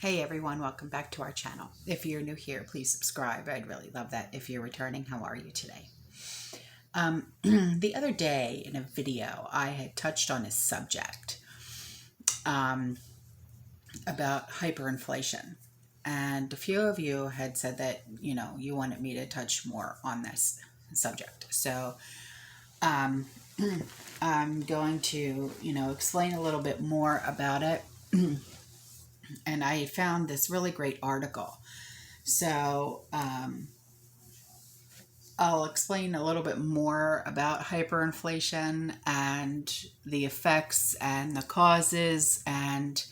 Hey everyone, welcome back to our channel. If you're new here, please subscribe. I'd really love that. If you're returning, how are you today? The other day in a video, I had touched on a subject about hyperinflation. And a few of you had said that, you wanted me to touch more on this subject. So I'm going to, explain a little bit more about it. And I found this really great article. So I'll explain a little bit more about hyperinflation and the effects and the causes, and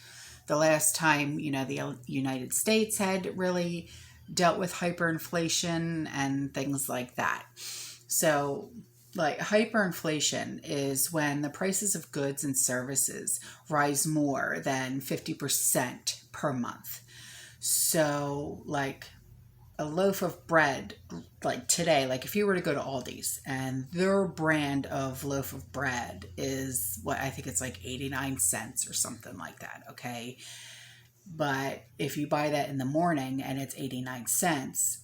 the last time, the United States had really dealt with hyperinflation and things like that. So, like, hyperinflation is when the prices of goods and services rise more than 50% per month. So, like, a loaf of bread, like today, like if you were to go to Aldi's and their brand of loaf of bread is what I think it's like 89 cents or something like that, okay? But if you buy that in the morning and it's 89 cents,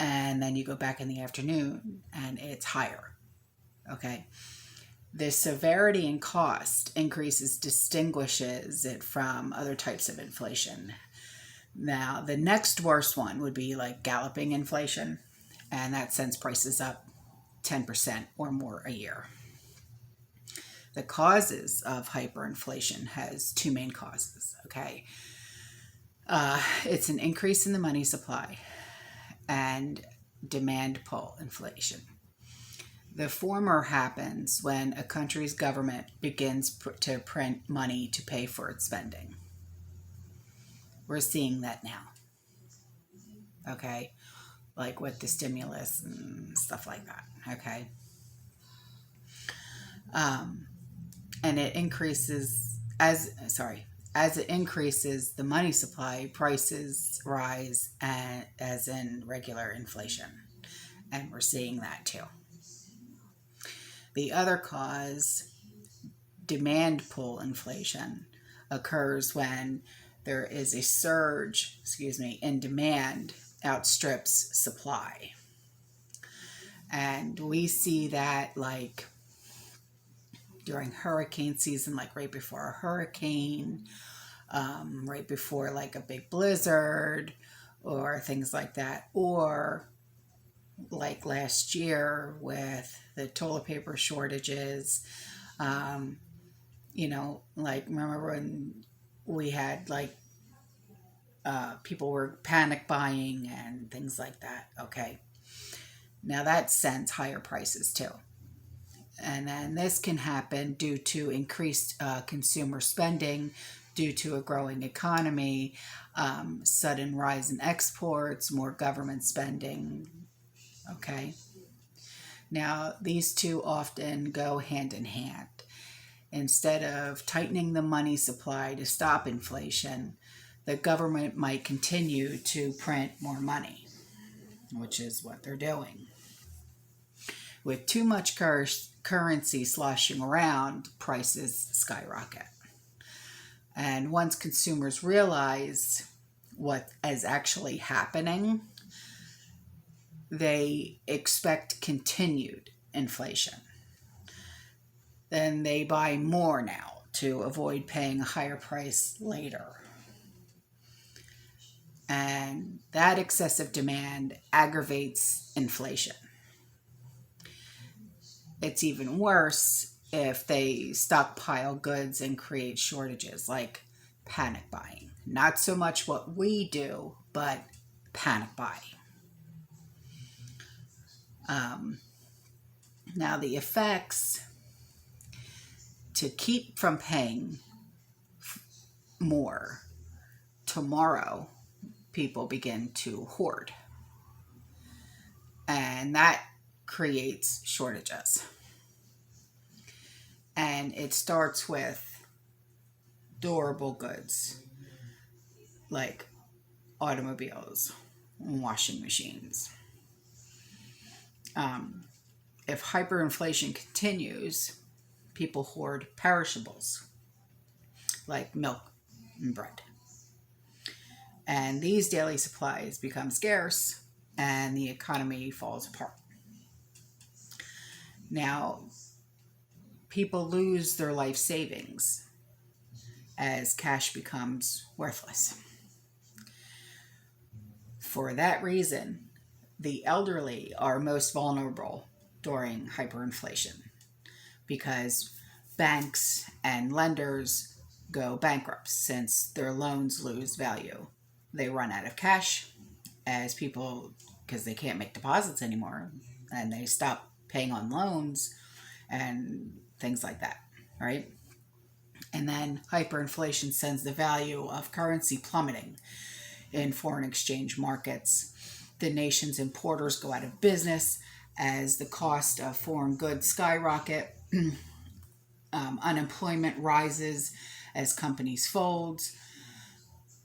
and then you go back in the afternoon and it's higher, okay? The severity and cost increases distinguishes it from other types of inflation. Now, the next worst one would be like galloping inflation, and that sends prices up 10% or more a year. The causes of hyperinflation has two main causes, okay? It's an increase in the money supply and demand pull inflation. The former happens when a country's government begins to print money to pay for its spending. We're seeing that now, okay? Like with the stimulus and stuff like that, okay? And it increases, as it increases the money supply, prices rise as in regular inflation. And we're seeing that too. The other cause, demand pull inflation, occurs when there is a surge, in demand outstrips supply. And we see that like during hurricane season, like right before a hurricane, right before like a big blizzard or things like that, or like last year with the toilet paper shortages. Like remember when we had like people were panic buying and things like that, okay? Now that sends higher prices too. And then this can happen due to increased consumer spending, due to a growing economy, sudden rise in exports, more government spending, okay? Now, these two often go hand in hand. Instead of tightening the money supply to stop inflation, the government might continue to print more money, which is what they're doing. With too much currency sloshing around, prices skyrocket. And once consumers realize what is actually happening, they expect continued inflation. Then they buy more now to avoid paying a higher price later. And that excessive demand aggravates inflation. It's even worse if they stockpile goods and create shortages, like panic buying. Not so much what we do, but panic buy. Now the effects to keep from paying more tomorrow, people begin to hoard, and that creates shortages. And it starts with durable goods like automobiles, washing machines. If hyperinflation continues, people hoard perishables like milk and bread. And these daily supplies become scarce and the economy falls apart. Now, people lose their life savings as cash becomes worthless. For that reason, the elderly are most vulnerable during hyperinflation because banks and lenders go bankrupt since their loans lose value. They run out of cash as people, because they can't make deposits anymore, and they stop paying on loans and things like that, right? And then hyperinflation sends the value of currency plummeting in foreign exchange markets. The nation's importers go out of business as the cost of foreign goods skyrocket. Unemployment rises as companies fold.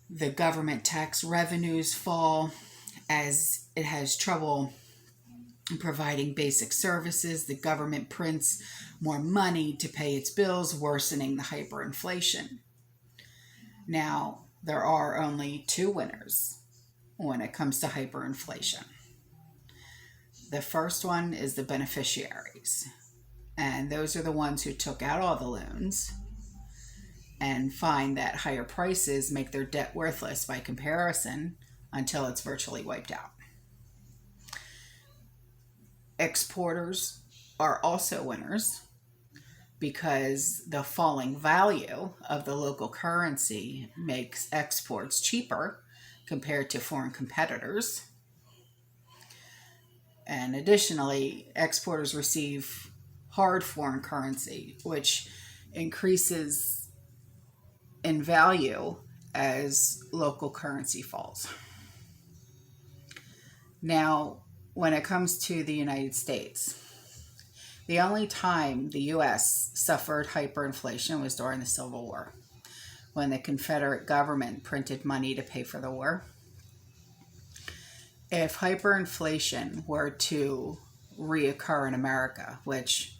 The government tax revenues fall as it has trouble providing basic services. The government prints more money to pay its bills, worsening the hyperinflation. Now, there are only two winners when it comes to hyperinflation. The first one is the beneficiaries, and those are the ones who took out all the loans and find that higher prices make their debt worthless by comparison until it's virtually wiped out. Exporters are also winners because the falling value of the local currency makes exports cheaper compared to foreign competitors. And additionally, exporters receive hard foreign currency, which increases in value as local currency falls. Now, when it comes to the United States, the only time the U.S. suffered hyperinflation was during the Civil War, when the Confederate government printed money to pay for the war. If hyperinflation were to reoccur in America, which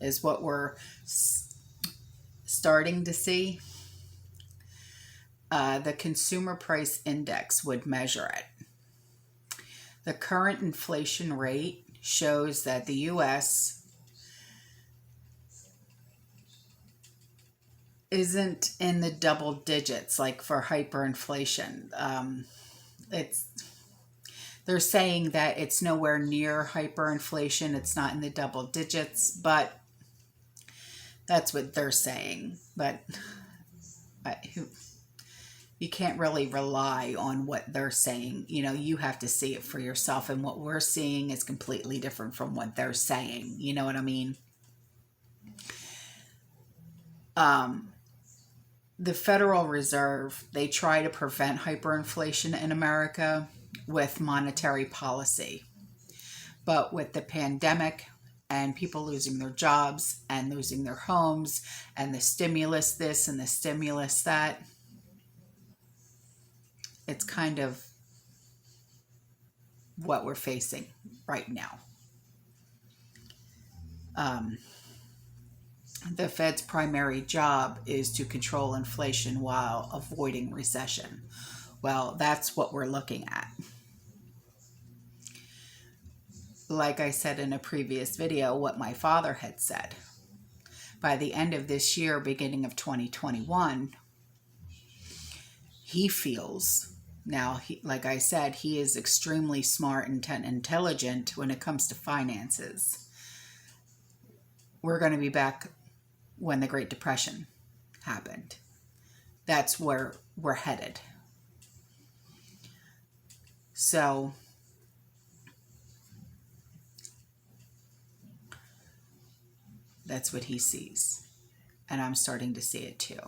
is what we're starting to see, the Consumer Price Index would measure it. The current inflation rate shows that the U.S. isn't in the double digits like for hyperinflation. They're saying that it's nowhere near hyperinflation. It's not in the double digits, but that's what they're saying. But you can't really rely on what they're saying. You know, you have to see it for yourself. And what we're seeing is completely different from what they're saying. You know what I mean? The Federal Reserve, they try to prevent hyperinflation in America with monetary policy. But with the pandemic and people losing their jobs and losing their homes and the stimulus this and the stimulus that, it's kind of what we're facing right now. The Fed's primary job is to control inflation while avoiding recession. Well, that's what we're looking at. Like I said in a previous video, what my father had said. By the end of this year, beginning of 2021, he feels, now, like I said, he is extremely smart and intelligent when it comes to finances. We're going to be back when the Great Depression happened. That's where we're headed. So, that's what he sees. And I'm starting to see it too.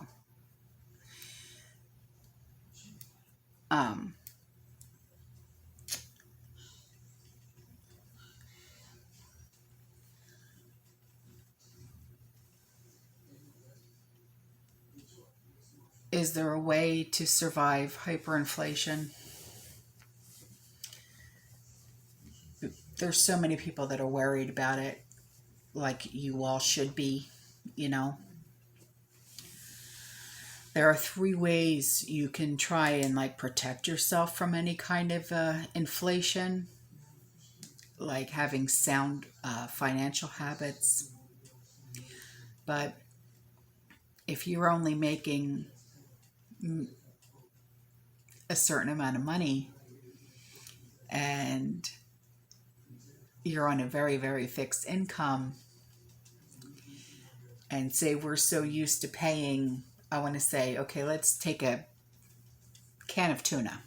Is there a way to survive hyperinflation? There's so many people that are worried about it, like you all should be, you know. There are three ways you can try and like protect yourself from any kind of inflation, like having sound financial habits. But if you're only making a certain amount of money and you're on a very, very fixed income, and say we're so used to paying, I want to say, okay, let's take a can of tuna.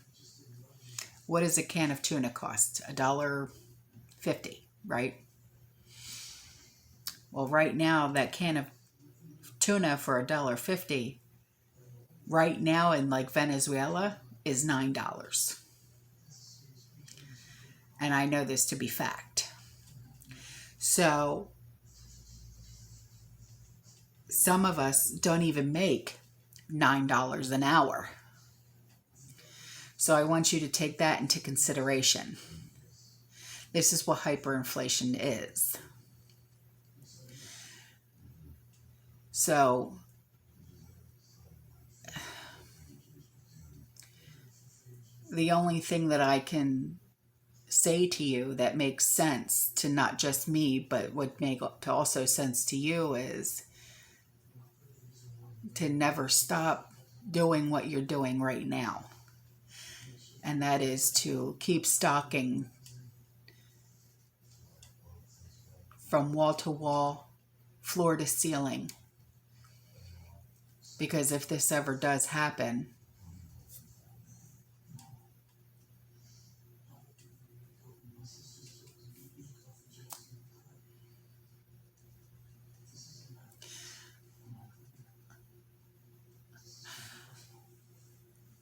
What does a can of tuna cost? $1.50, right? Well, right now, that can of tuna for $1.50, right now in like Venezuela, is $9. And I know this to be fact. So some of us don't even make $9 an hour. So I want you to take that into consideration. This is what hyperinflation is. So the only thing that I can say to you that makes sense to not just me, but would make also sense to you is to never stop doing what you're doing right now. And that is to keep stocking from wall to wall, floor to ceiling. Because if this ever does happen,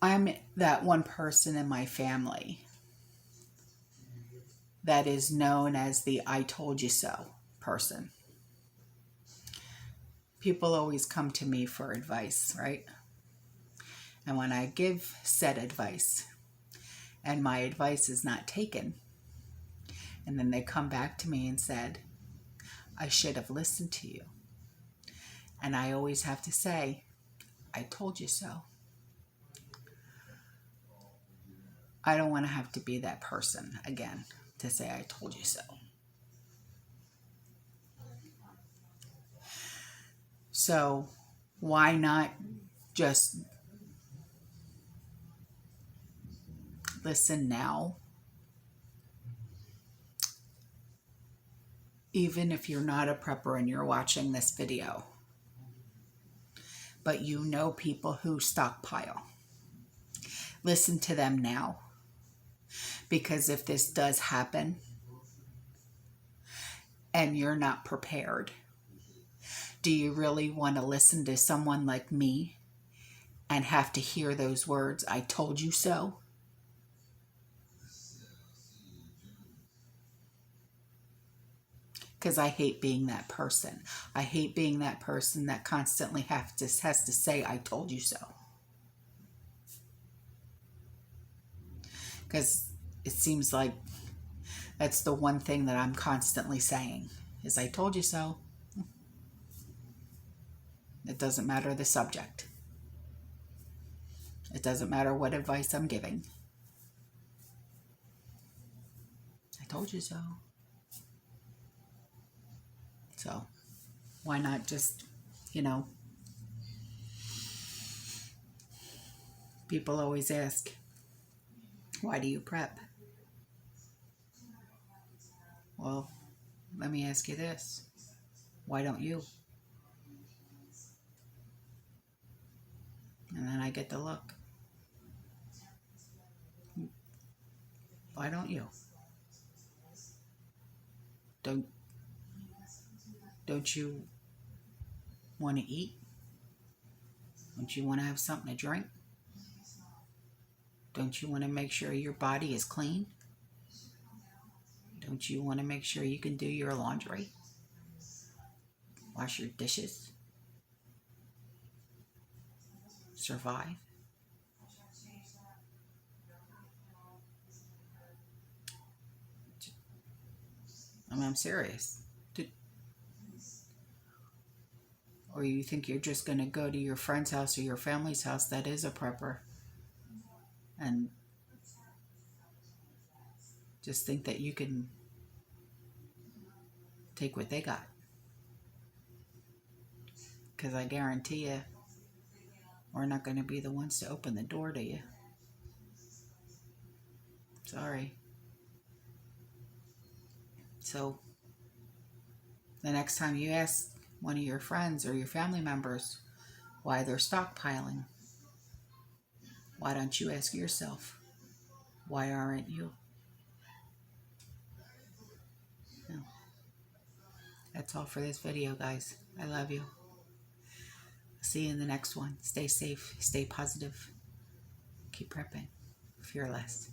I'm that one person in my family that is known as the I told you so person. People always come to me for advice, right? And when I give said advice and my advice is not taken, and then they come back to me and said, I should have listened to you. And I always have to say, I told you so. I don't want to have to be that person again to say I told you so. So why not just listen now? Even if you're not a prepper and you're watching this video, but you know people who stockpile, listen to them now. Because if this does happen and you're not prepared, do you really want to listen to someone like me and have to hear those words, I told you so? Because I hate being that person. I hate being that person that constantly has to say, I told you so. Because it seems like that's the one thing that I'm constantly saying is I told you so. It doesn't matter the subject. It doesn't matter what advice I'm giving. I told you so. So why not just, people always ask, why do you prep? Well, let me ask you this. Why don't you? And then I get the look. Why don't you? Don't you want to eat? Don't you want to have something to drink? Don't you want to make sure your body is clean? Don't you want to make sure you can do your laundry? Wash your dishes? Survive? I'm serious. or you think you're just going to go to your friend's house or your family's house that is a prepper and just think that you can take what they got. Because I guarantee you, we're not going to be the ones to open the door to you. Sorry. So the next time you ask one of your friends or your family members why they're stockpiling, why don't you ask yourself, why aren't you? No. That's all for this video, guys. I love you. See you in the next one. Stay safe, stay positive, keep prepping, fearless.